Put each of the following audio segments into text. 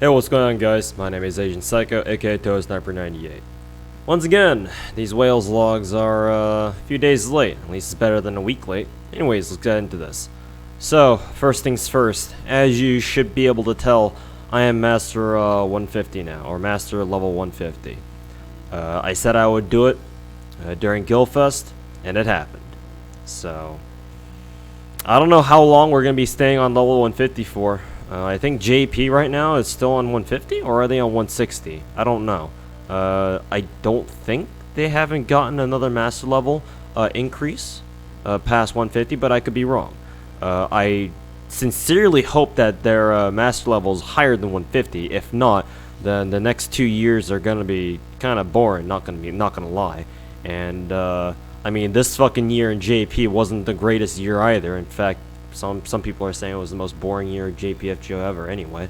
Hey, what's going on, guys? My name is Asian Psycho, aka Sniper98. Once again, these Wales logs are a few days late. At least it's better than a week late. Anyways, let's get into this. So, first things first, as you should be able to tell, I am Master 150 now, or Master level 150. I said I would do it during Guildfest, and it happened. So, I don't know how long we're going to be staying on level 150 for. I think JP right now is still on 150, or are they on 160? I don't know. I don't think they haven't gotten another master level increase past 150, but I could be wrong. I sincerely hope that their master level is higher than 150. If not, then the next 2 years are gonna be kind of boring. Not gonna lie. And I mean, this fucking year in JP wasn't the greatest year either. In fact, some people are saying it was the most boring year of JPFGO ever anyway.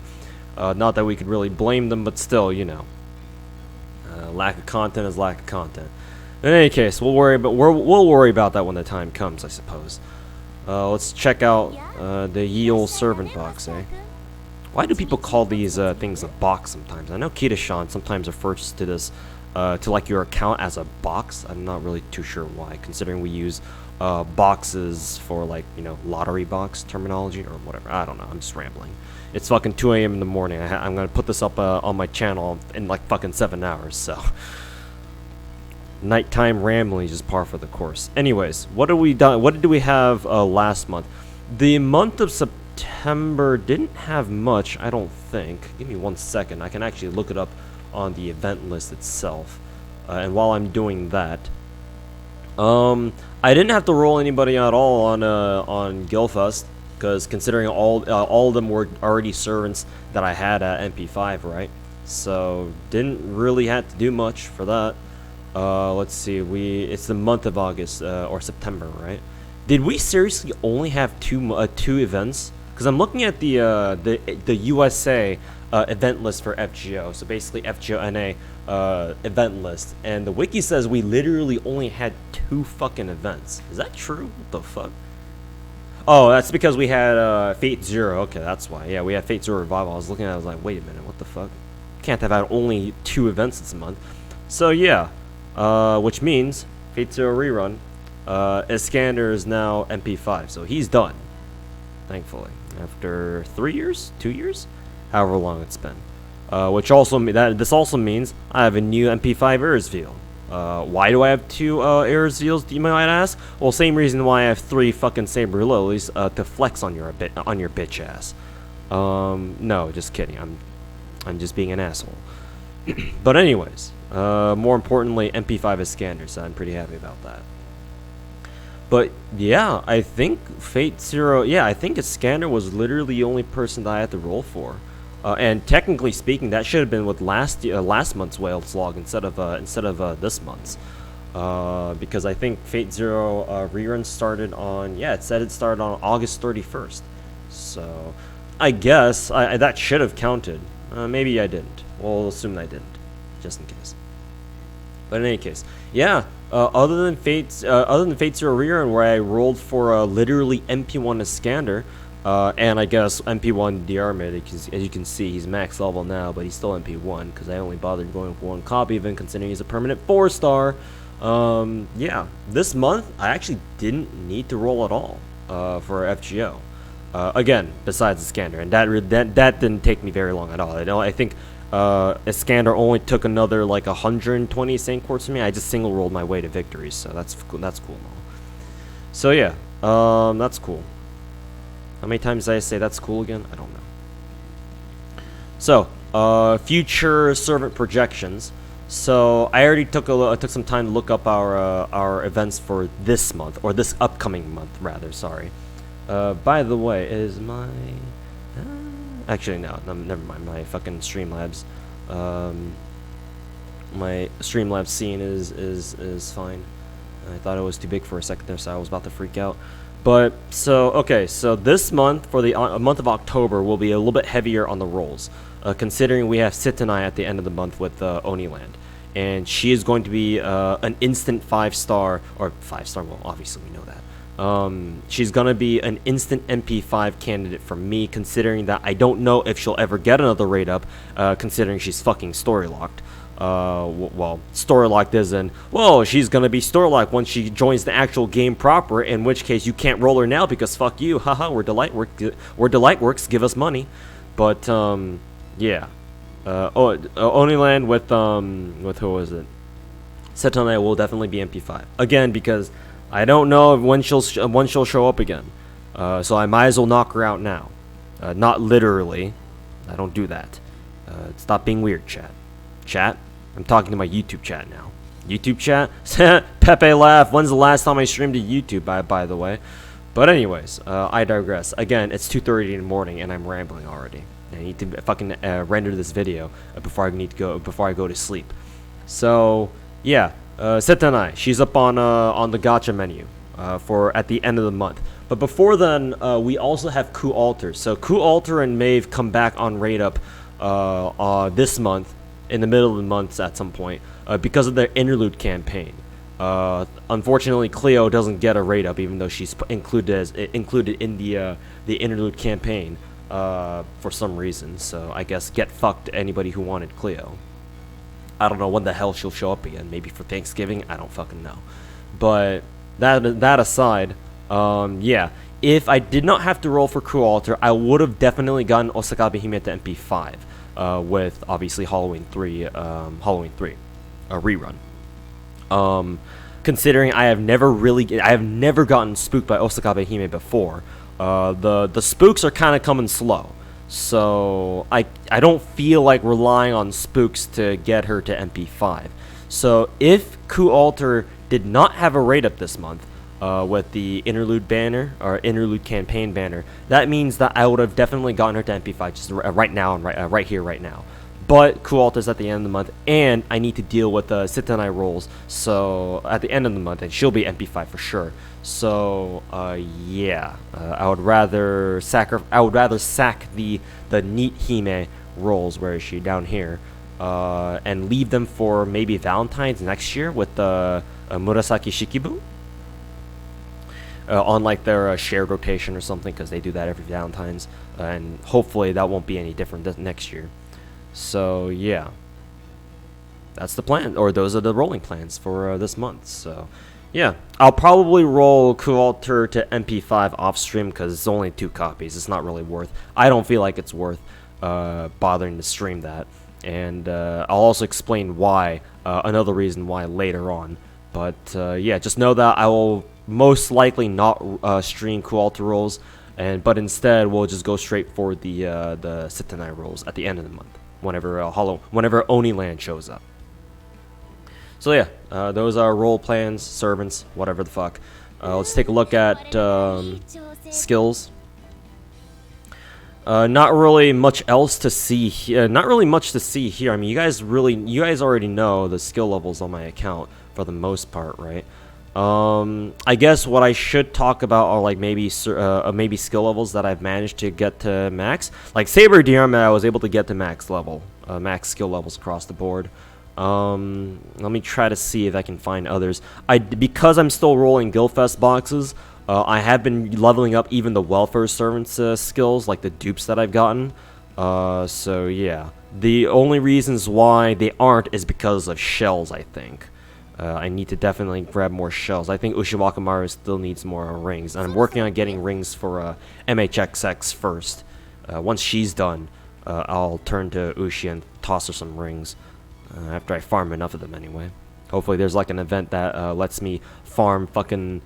Not that we could really blame them, but still, you know. Lack of content is lack of content. In any case, we'll worry about that when the time comes, I suppose. Let's check out the ye olde servant box, eh? Why do people call these things a box sometimes? I know Kita-shan sometimes refers to this, to like your account as a box. I'm not really too sure why, considering we use boxes for, like, you know, lottery box terminology or whatever. I don't know, I'm just rambling. It's fucking 2 a.m. in the morning. I'm gonna put this up on my channel in like fucking 7 hours, so nighttime rambling is just par for the course. Anyways, what did we have last month? The month of September didn't have much, I don't think. Give me 1 second. I can actually look it up on the event list itself. And while I'm doing that, I didn't have to roll anybody at all on Guildfest, because considering all of them were already servants that I had at MP5, right? So didn't really have to do much for that. Let's see, it's the month of August or September, right? Did we seriously only have two events? Because I'm looking at the USA event list for FGO, so basically FGO NA event list, and the wiki says we literally only had 2 fucking events. Is that true? What the fuck? Oh, that's because we had Fate Zero. Okay, that's why. Yeah, we had Fate Zero Revival. I was looking at it, I was like, wait a minute, what the fuck? Can't have had only 2 events this month. So yeah, which means Fate Zero Rerun, Iskander is now MP5, so he's done. Thankfully, after 3 years, 2 years, however long it's been. Which also this also means I have a new MP5 Erzveal. Why do I have 2 Erzveals, you might ask? Well, same reason why I have 3 fucking Saber Lilies to flex on your bitch ass. No, just kidding. I'm just being an asshole. But anyways, more importantly, MP5 is Iskander, so I'm pretty happy about that. But yeah, I think Fate Zero. Yeah, I think Iskander was literally the only person that I had to roll for. And technically speaking, that should have been with last month's Wales log instead of this month's, because I think Fate Zero rerun started on, yeah, it said it started on August 31st. So I guess that should have counted. Maybe I didn't. We'll assume I didn't, just in case. But in any case, yeah. Other than Fate Zero rerun, where I rolled for literally MP1 Iskander. And I guess MP1 DR mid, as you can see, he's max level now, but he's still MP1, because I only bothered going for 1 copy, even considering he's a permanent 4-star. Yeah, this month, I actually didn't need to roll at all for FGO. Again, besides Iskander, and that didn't take me very long at all. I think Iskander only took another, like, 120 Saint Quartz from me. I just single rolled my way to victories, so that's cool and all. So yeah, that's cool. How many times did I say that's cool again? I don't know. So, future servant projections. So, I already took some time to look up our events for this month, or this upcoming month, rather. Sorry. By the way, is my actually no, never mind. My fucking Streamlabs, my Streamlabs scene is fine. I thought it was too big for a second there, so I was about to freak out. But, so, okay, so this month, for the month of October, will be a little bit heavier on the rolls, considering we have Sitonai at the end of the month with Oni Land. And she is going to be an instant 5-star, or 5-star, well, obviously we know that, She's gonna be an instant MP5 candidate for me, considering that I don't know if she'll ever get another raid up, considering she's fucking story locked. Well, story locked isn't. Well, she's gonna be story locked once she joins the actual game proper. In which case, you can't roll her now because fuck you, haha. We're Delightworks, give us money. But yeah. Oni Land with who was it? Sitonai will definitely be MP5 again because I don't know when she'll show up again. So I might as well knock her out now. Not literally. I don't do that. Stop being weird, chat. Chat. I'm talking to my YouTube chat now. YouTube chat? Pepe laugh. When's the last time I streamed to YouTube, by the way? But anyways, I digress. Again, it's 2:30 in the morning and I'm rambling already. I need to fucking render this video before I go to sleep. So, yeah. Sitonai, she's up on the gacha menu for at the end of the month. But before then, we also have Ku Alter. So Ku Alter and Maeve come back on raid up this month, in the middle of the month at some point, because of their interlude campaign. Unfortunately, Cleo doesn't get a raid up, even though she's included in the interlude campaign for some reason. So I guess get fucked anybody who wanted Cleo. I don't know when the hell she'll show up again. Maybe for Thanksgiving. I don't fucking know. But that aside, yeah. If I did not have to roll for Ku Alter, I would have definitely gotten Osakabe Hime to MP5. With obviously Halloween 3 a rerun. Considering I have never gotten spooked by Osakabe Hime before. The spooks are kind of coming slow, so I don't feel like relying on spooks to get her to MP5. So if Ku Alter did not have a raid up this month, with the interlude banner or interlude campaign banner, that means that I would have definitely gotten her to MP5 just right now and right here, right now. But Ku Alter's at the end of the month, and I need to deal with the Sitonai rolls. So at the end of the month, and she'll be MP5 for sure. So yeah, I would rather sack the Neat Hime rolls. Where is she? Down here, and leave them for maybe Valentine's next year with the Murasaki Shikibu. On like their shared rotation or something, because they do that every Valentine's, and hopefully that won't be any different next year. So yeah, that's the plan, or those are the rolling plans for this month. So yeah, I'll probably roll Ku Alter to MP5 off stream because it's only 2 copies. It's not really worth. I don't feel like it's worth bothering to stream that, and I'll also explain why. Another reason why later on. But yeah, just know that I will most likely not stream Ku Alter rolls, but instead we'll just go straight for the Sitonai rolls at the end of the month, whenever Oni Land shows up. So yeah, those are role plans, servants, whatever the fuck. Let's take a look at skills. Not really much else to see here. Not really much to see here. I mean, you guys already know the skill levels on my account for the most part, right? I guess what I should talk about are like maybe skill levels that I've managed to get to max. Like Saber Diarma, I was able to get to max skill levels across the board. Let me try to see if I can find others. Because I'm still rolling Guildfest boxes, I have been leveling up even the welfare servants skills, like the dupes that I've gotten. So yeah, the only reasons why they aren't is because of shells, I think. I need to definitely grab more shells. I think Ushiwakamaru still needs more rings, and I'm working on getting rings for MHXX first. Once she's done, I'll turn to Ushi and toss her some rings, after I farm enough of them anyway. Hopefully there's like an event that lets me farm fucking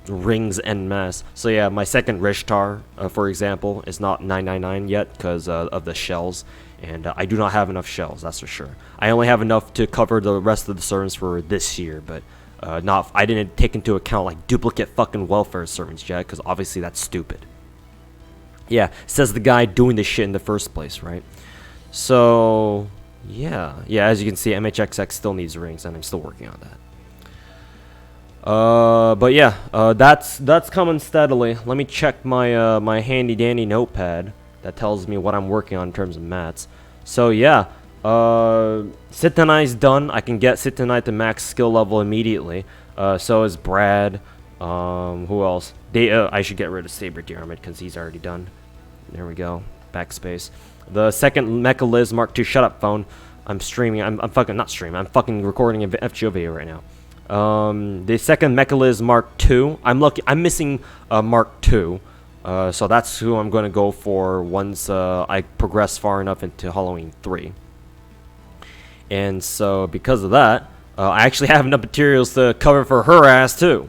rings en masse. So yeah, my second Rishtar, for example, is not 999 yet because of the shells. And I do not have enough shells, that's for sure. I only have enough to cover the rest of the servants for this year, but I didn't take into account like duplicate fucking welfare servants yet, because obviously that's stupid. Yeah, says the guy doing this shit in the first place, right? So yeah, as you can see, MHXX still needs rings, and I'm still working on that. But yeah, that's coming steadily. Let me check my my handy dandy notepad that tells me what I'm working on in terms of mats. So yeah, Sitonai's done. I can get Sitonai to max skill level immediately. So is Brad. Who else? I should get rid of Saber Diarmid because he's already done. There we go. Backspace. The second Mecha Liz Mark II. Shut up, phone. I'm streaming. I'm fucking not streaming. I'm fucking recording an FGO video right now. The second Mecha Liz Mark II. I'm missing Mark II. So that's who I'm going to go for once I progress far enough into Halloween 3. And so because of that, I actually have enough materials to cover for her ass too,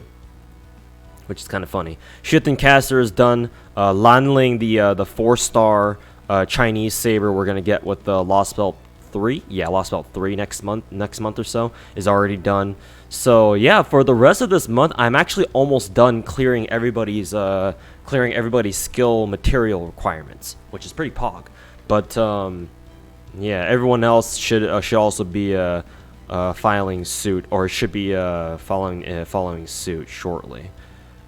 which is kind of funny. Shitten Caster is done. Lanling, the 4-star Chinese saber we're gonna get with the Lost Belt 3. Yeah, Lost Belt 3 next month or so is already done. So yeah, for the rest of this month, I'm actually almost done clearing everybody's skill material requirements, which is pretty pog. But yeah, everyone else should also be filing suit, or should be following suit shortly.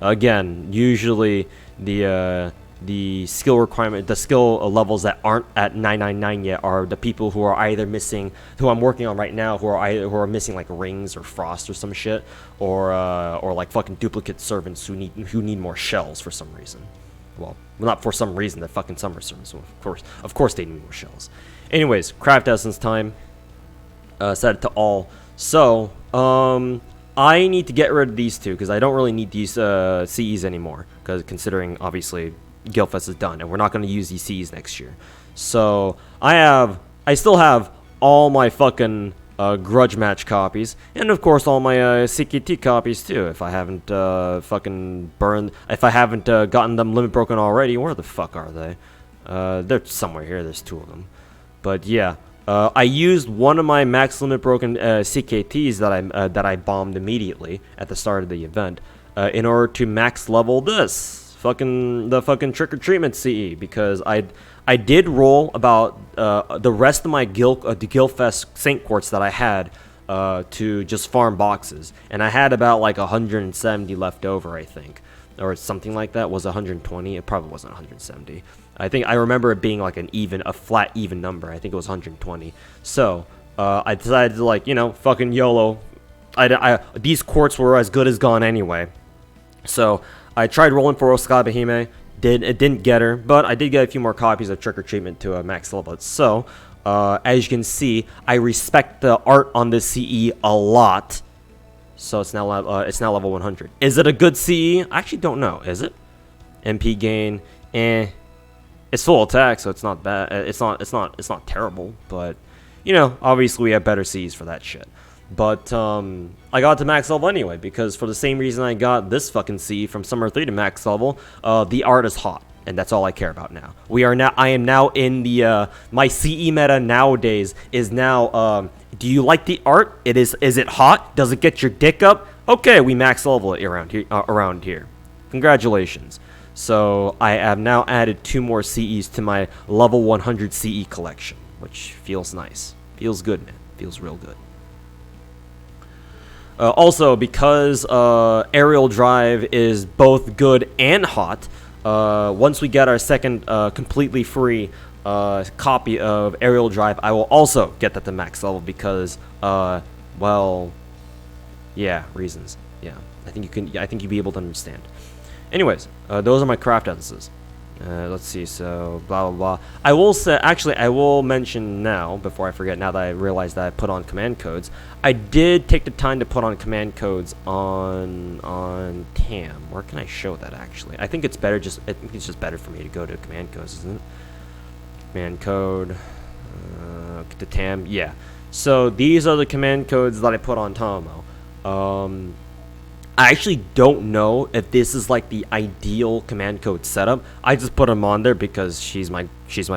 Again, usually the skill requirement, the skill levels that aren't at 999 yet are the people who are either missing, who I'm working on right now, who are missing like rings or frost or some shit, or like fucking duplicate servants who need more shells for some reason. Well, not for some reason. They're fucking summer servants. So of course they need more shells. Anyways, craft essence time. Set it to all. So I need to get rid of these two because I don't really need these CEs anymore. Because considering obviously Guildfest is done and we're not going to use these CEs next year. So I still have all my fucking grudge match copies, and of course all my CKT copies too. If I haven't gotten them limit broken already, where the fuck are they? They're somewhere here. There's 2 of them. But yeah. I used one of my max limit broken CKTs that I bombed immediately at the start of the event in order to max level the fucking trick or treatment CE, because I did roll about the rest of my Guildfest Saint Quartz that I had to just farm boxes, and I had about like 170 left over, I think, or something like that. Was 120? It probably wasn't 170. I think I remember it being like a flat even number. I think it was 120. So I decided to, like, fucking YOLO. These quartz were as good as gone anyway. So I tried rolling for Oskabahime. It didn't get her, but I did get a few more copies of Trick or Treatment to a max level. So as you can see, I respect the art on this CE a lot. So it's now level 100. Is it a good CE? I actually don't know. Is it? MP gain, It's full attack, so it's not bad. It's not terrible, but obviously we have better Cs for that shit. But I got to max level anyway, because for the same reason I got this fucking C from Summer 3 to max level, the art is hot, and that's all I care about now. I am now in the my CE meta nowadays is now do you like the art? Is it hot? Does it get your dick up? Okay, we max level it around here. Congratulations. So I have now added 2 more CEs to my level 100 CE collection, which feels nice. Feels good, man. Feels real good. Also, because aerial drive is both good and hot, once we get our second completely free copy of aerial drive, I will also get that to max level because, well, yeah, reasons. Yeah, I think you'll be able to understand. Anyways, those are my craft essences. Let's see, so blah blah blah. I will mention now, before I forget, now that I realize that I put on command codes, I did take the time to put on command codes on TAM. Where can I show that actually? I think it's better it's just better for me to go to command codes, isn't it? Command code, the TAM, yeah. So these are the command codes that I put on Tomo. I actually don't know if this is like the ideal command code setup. I just put them on there because she's my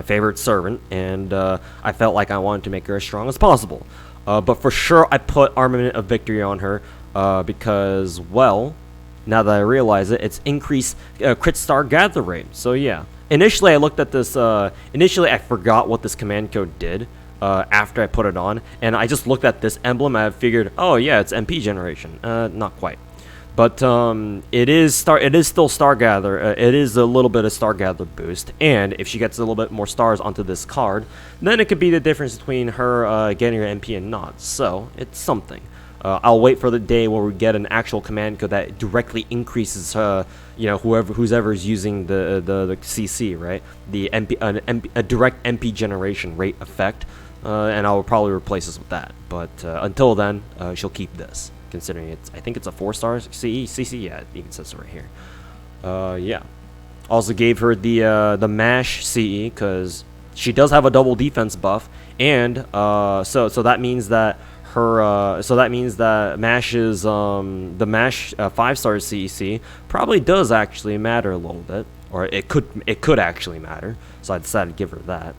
favorite servant, and I felt like I wanted to make her as strong as possible. But for sure, I put Armament of Victory on her because, well, now that I realize it, it's increased crit star gather rate. So yeah, initially I looked at this. Initially I forgot what this command code did. After I put it on, and I just looked at this emblem, I figured, oh yeah, it's MP generation. Not quite. But it is still Star Gather. It is a little bit of Star Gather boost, and if she gets a little bit more stars onto this card, then it could be the difference between her getting her MP and not. So it's something. I'll wait for the day where we get an actual command code that directly increases, who's ever is using the CC, right? A direct MP generation rate effect, and I'll probably replace this with that. But until then, she'll keep this, considering I think it's a 4-star CC. Yeah, you can say so right here. Yeah. Also gave her the MASH CE because she does have a double defense buff, and so that means that MASH's the MASH 5-star CEC probably does actually matter a little bit, or it could actually matter. So I decided to give her that.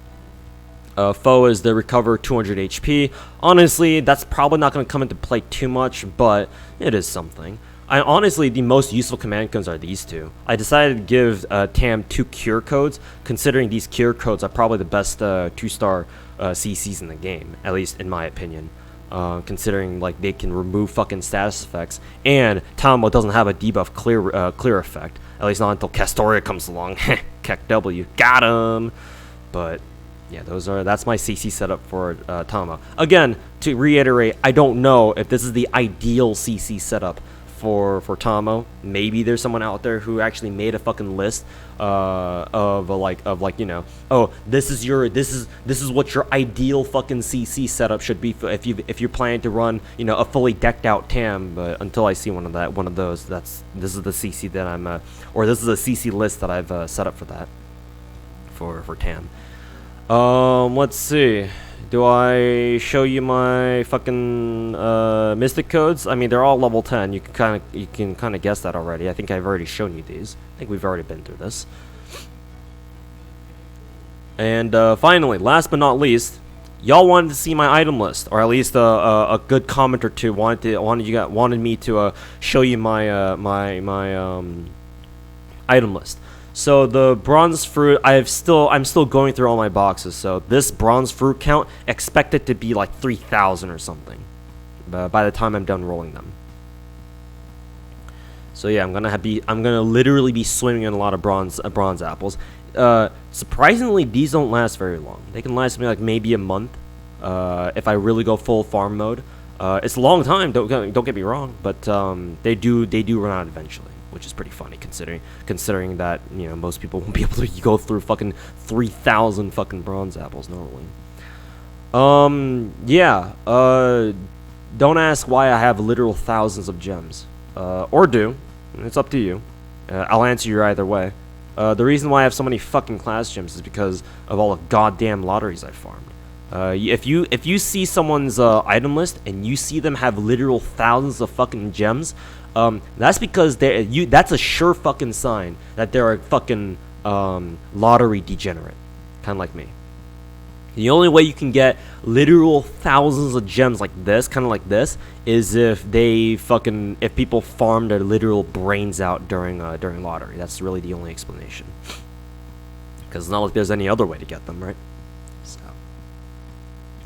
Foe is the recover 200 HP. Honestly, that's probably not going to come into play too much, but it is something. Honestly, the most useful command codes are these two. I decided to give Tam 2 cure codes, considering these cure codes are probably the best 2-star CCs in the game, at least in my opinion. Considering like they can remove fucking status effects, and Tamo doesn't have a debuff clear effect, at least not until Castoria comes along. Keck W, got him. But yeah, that's my CC setup for Tamo. Again, to reiterate, I don't know if this is the ideal CC setup for Tamo. Maybe there's someone out there who actually made a fucking list of oh, this is what your ideal fucking CC setup should be for if you're planning to run a fully decked out Tam. But until I see one of those, this is the CC that I'm or this is a CC list that I've set up for that for Tam. Let's see. Do I show you my fucking mystic codes? I mean, they're all level 10. You can kind of guess that already. I think I've already shown you these. I think we've already been through this. And finally, last but not least, y'all wanted to see my item list, or at least a good comment or two wanted me to show you my my item list. So the bronze fruit, I'm still going through all my boxes. So this bronze fruit count, expected to be like 3,000 or something, by the time I'm done rolling them. So yeah, I'm gonna literally be swimming in a lot of bronze apples. Surprisingly, these don't last very long. They can last me like maybe a month, if I really go full farm mode. It's a long time. Don't get me wrong, but they do run out eventually, which is pretty funny considering that most people won't be able to go through fucking 3,000 fucking bronze apples normally. Yeah. Don't ask why I have literal thousands of gems, or do. It's up to you. I'll answer you either way. The reason why I have so many fucking class gems is because of all the goddamn lotteries I farmed. If you see someone's item list and you see them have literal thousands of fucking gems, that's because that's a sure fucking sign that they're a fucking lottery degenerate, kind of like me. The only way you can get literal thousands of gems like this, kind of like this, is if people farm their literal brains out during lottery. That's really the only explanation. Because it's not like there's any other way to get them, right? So,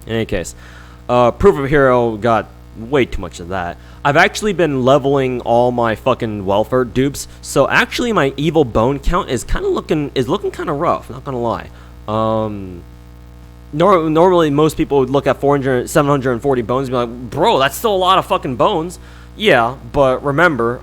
in any case, Proof of Hero got way too much of that. I've actually been leveling all my fucking welfare dupes, so actually my evil bone count is looking kind of rough. Not gonna lie. Normally most people would look at 740 bones and be like, bro, that's still a lot of fucking bones. Yeah, but remember,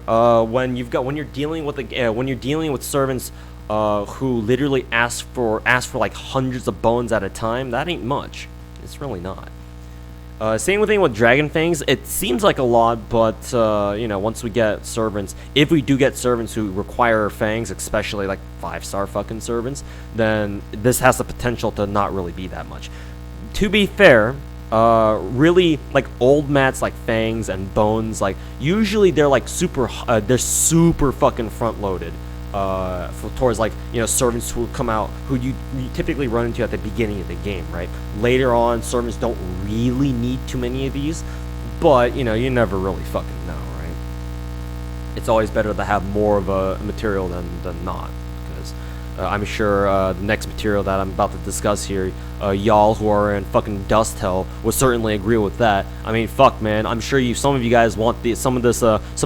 when you're dealing with servants who literally ask for like hundreds of bones at a time, that ain't much. It's really not. Same thing with Dragon Fangs. It seems like a lot, but once we get servants, if we do get servants who require fangs, especially like 5-star fucking servants, then this has the potential to not really be that much. To be fair, really like old mats like fangs and bones, like usually they're like super fucking front loaded. Towards like servants who come out who you typically run into at the beginning of the game, right? Later on, servants don't really need too many of these, but you never really fucking know, right? It's always better to have more of a material than not, because I'm sure the next material that I'm about to discuss here, y'all who are in fucking dust hell would certainly agree with that. I mean, fuck, man. I'm sure some of you guys want some of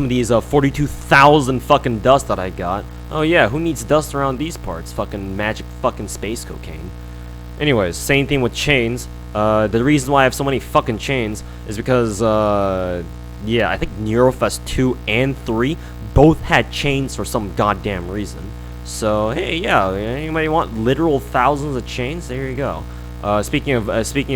these 42,000 fucking dust that I got. Oh yeah, who needs dust around these parts? Fucking magic fucking space cocaine. Anyways, same thing with chains. The reason why I have so many fucking chains is because yeah, I think Neurofest 2 and 3 both had chains for some goddamn reason. So hey, yeah, anybody want literal thousands of chains? There you go. Speaking of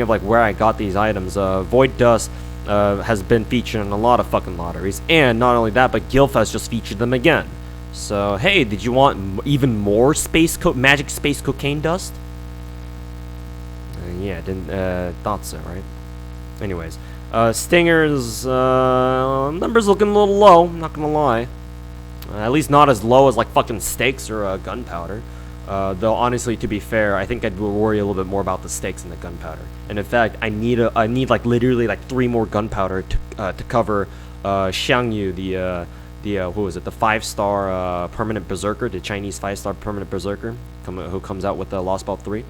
like where I got these items, Void Dust has been featured in a lot of fucking lotteries, and not only that, but Guildfest just featured them again. So hey, did you want even more magic space cocaine dust? Yeah, didn't thought so, right? Anyways, stingers numbers looking a little low. Not gonna lie. At least not as low as like fucking steaks or gunpowder. Though honestly, to be fair, I think I'd worry a little bit more about the steaks and the gunpowder. And in fact, I need like literally like 3 more gunpowder to cover Xiangyu, the who was it? The 5-star permanent berserker, the Chinese 5-star permanent berserker, who comes out with the Lost Belt 3.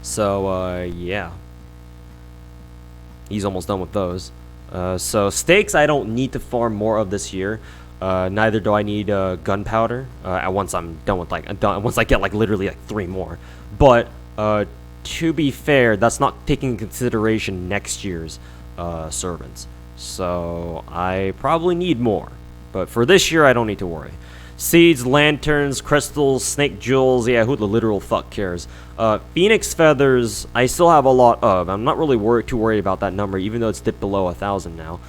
So yeah, he's almost done with those. So steaks, I don't need to farm more of this year. Neither do I need gunpowder. Once I'm done with once I get like literally like 3 more. But to be fair, that's not taking into consideration next year's servants. So I probably need more. But for this year, I don't need to worry. Seeds, lanterns, crystals, snake jewels, yeah, who the literal fuck cares? Phoenix feathers, I still have a lot of. I'm not really too worried about that number, even though it's dipped below 1,000 now.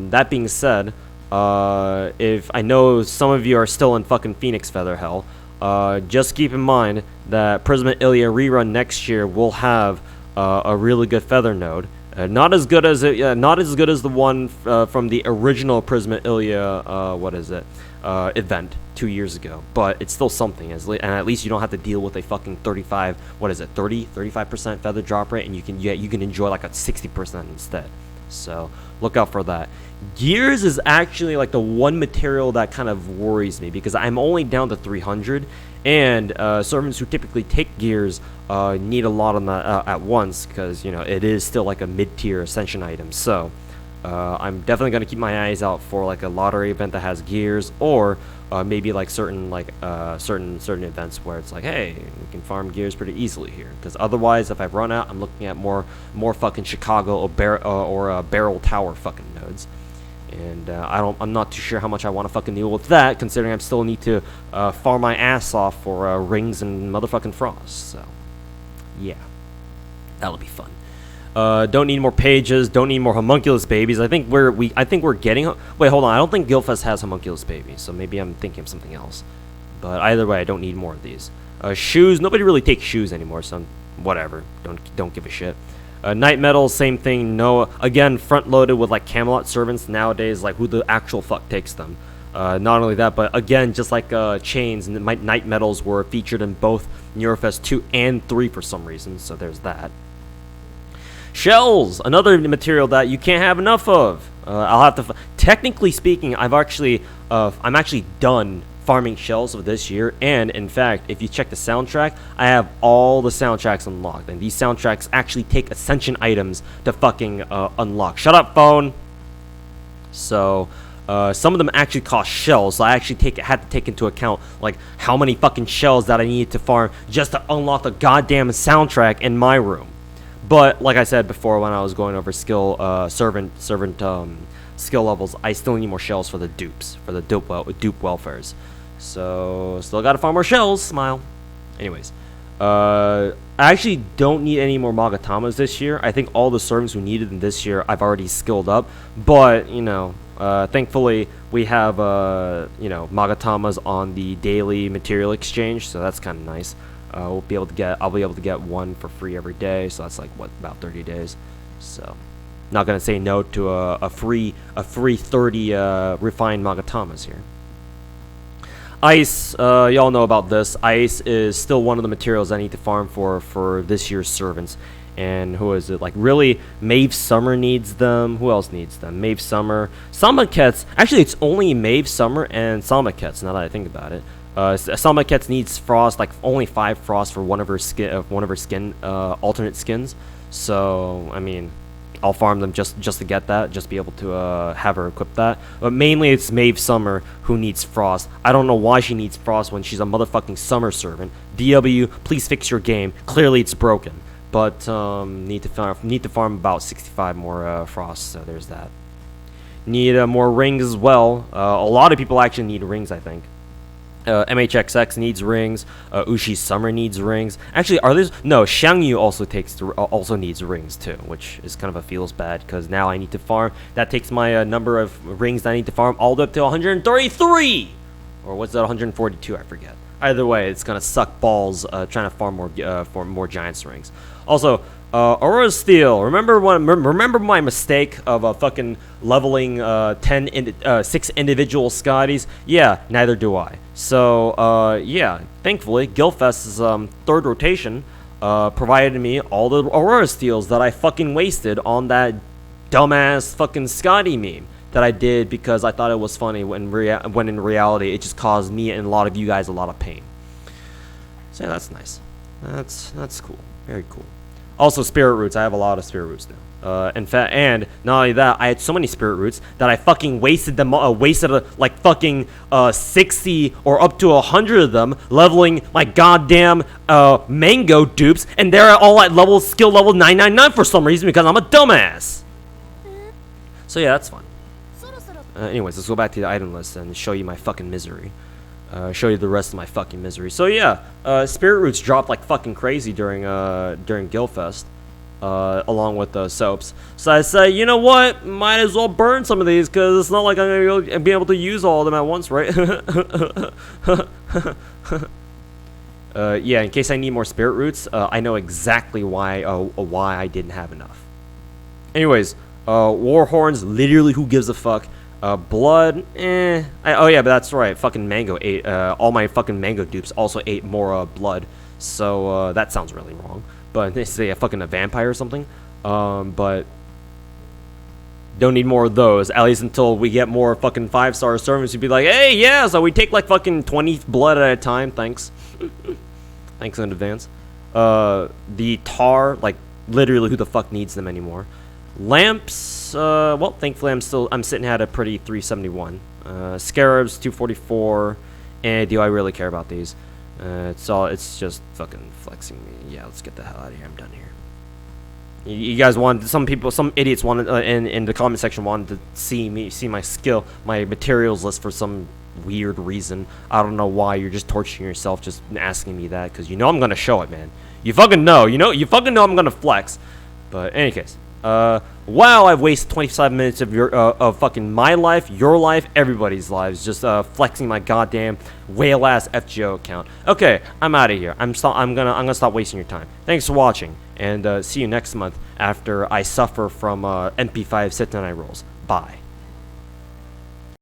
That being said, if I know some of you are still in fucking Phoenix feather hell, just keep in mind that Prisma Ilia rerun next year will have a really good feather node. Not as good as the one from the original Prisma Ilia, event 2 years ago, but it's still something, and at least you don't have to deal with a fucking 35% feather drop rate, and you can enjoy like a 60% instead. So look out for that. Gears is actually like the one material that kind of worries me, because I'm only down to 300, and servants who typically take gears need a lot on that at once, because you know it is still like a mid-tier ascension item. So I'm definitely going to keep my eyes out for like a lottery event that has gears, or maybe like certain events where it's like, hey, we can farm gears pretty easily here. Because otherwise, if I run out, I'm looking at more fucking Chicago or Barrel Tower fucking nodes. And I'm not too sure how much I want to fucking deal with that, considering I still need to farm my ass off for rings and motherfucking frost. So yeah, that'll be fun. Don't need more pages. Don't need more homunculus babies. I think we're getting. Wait, hold on. I don't think Guildfest has homunculus babies, so maybe I'm thinking of something else. But either way, I don't need more of these. Shoes. Nobody really takes shoes anymore, so whatever. Don't give a shit. Night metal, same thing. No, again, front loaded with like Camelot servants nowadays. Like who the actual fuck takes them? Not only that, but again, just like chains, and night metals were featured in both Neurofest 2 and 3 for some reason. So there's that. Shells, another material that you can't have enough of. I'll have to. Technically speaking, I'm actually done farming shells for this year. And in fact, if you check the soundtrack, I have all the soundtracks unlocked, and these soundtracks actually take ascension items to fucking unlock. Shut up, phone. So some of them actually cost shells, so I actually had to take into account like how many fucking shells that I needed to farm just to unlock the goddamn soundtrack in my room. But like I said before, when I was going over servant skill levels, I still need more shells for the dupes, for the dupe welfares. So still gotta farm more shells. Smile. Anyways, I actually don't need any more Magatamas this year. I think all the servants who needed them this year I've already skilled up. But you know, thankfully we have Magatamas on the daily material exchange, so that's kind of nice. I'll be able to get one for free every day, so that's like about 30 days. So not gonna say no to a free 30 refined Magatamas here. Ice, y'all know about this. Ice is still one of the materials I need to farm for this year's servants. And who is it? Like really, Maeve Summer needs them. Who else needs them? Maeve Summer, Salmakets. Actually, it's only Maeve Summer and Salmakets. Now that I think about it. Salmakets needs frost, like only 5 frost for one of her skin alternate skins. So I mean, I'll farm them just to get that, just be able to have her equip that. But mainly it's Maeve Summer who needs frost. I don't know why she needs frost when she's a motherfucking summer servant. DW, please fix your game. Clearly it's broken. But need to farm about 65 more frost. So there's that. need more rings as well. A lot of people actually need rings, I think. MHXX needs rings. Ushi Summer needs rings. Actually, are these? No, Xiangyu also needs rings too, which is kind of a feels bad because now I need to farm. That takes my number of rings that I need to farm all the way up to 133, or what's that? 142? I forget. Either way, it's gonna suck balls trying to farm more Giants rings. Also, Aurora Steel. Remember my mistake of fucking leveling 6 individual Scotties? Yeah, neither do I. So yeah, thankfully, Guildfest's third rotation provided me all the Aurora Steels that I fucking wasted on that dumbass fucking Scotty meme that I did because I thought it was funny when in reality it just caused me and a lot of you guys a lot of pain. So yeah, that's nice. That's cool. Very cool. Also, Spirit Roots. I have a lot of Spirit Roots now. In fact, and not only that, I had so many Spirit Roots that I fucking wasted them. Like fucking 60 or up to 100 of them, leveling my goddamn mango dupes, and they're all at skill level 999 for some reason because I'm a dumbass. So yeah, that's fun. Anyways, let's go back to the item list and show you my fucking misery. Show you the rest of my fucking misery. So yeah, Spirit Roots dropped like fucking crazy during Guildfest, along with the soaps. So I say, you know what? Might as well burn some of these because it's not like I'm gonna be able to use all of them at once, right? Yeah. In case I need more Spirit Roots, I know exactly why I didn't have enough. Anyways, War Horns. Literally, who gives a fuck? Blood, oh yeah, but that's right. Fucking Mango ate, all my fucking Mango dupes also ate more, blood. So, that sounds really wrong. But they say a fucking vampire or something. But don't need more of those. At least until we get more fucking 5-star servants who'd be like, hey, yeah, so we take like fucking 20 blood at a time. Thanks. Thanks in advance. The tar, like, literally who the fuck needs them anymore? Lamps, well, thankfully I'm sitting at a pretty 371. Scarabs, 244, and do I really care about these? It's just fucking flexing me. Yeah, let's get the hell out of here. I'm done here. You guys wanted, some idiots wanted, in the comment section wanted to see my skill, my materials list for some weird reason. I don't know why. You're just torturing yourself just asking me that, because you know I'm gonna show it, man. You fucking know, you fucking know I'm gonna flex. But in any case, wow, I've wasted 25 minutes of fucking my life, your life, everybody's lives, just flexing my goddamn whale ass FGO account. Okay, I'm out of here. I'm gonna stop wasting your time. Thanks for watching, and see you next month after I suffer from MP5 Sitonai rolls. Bye.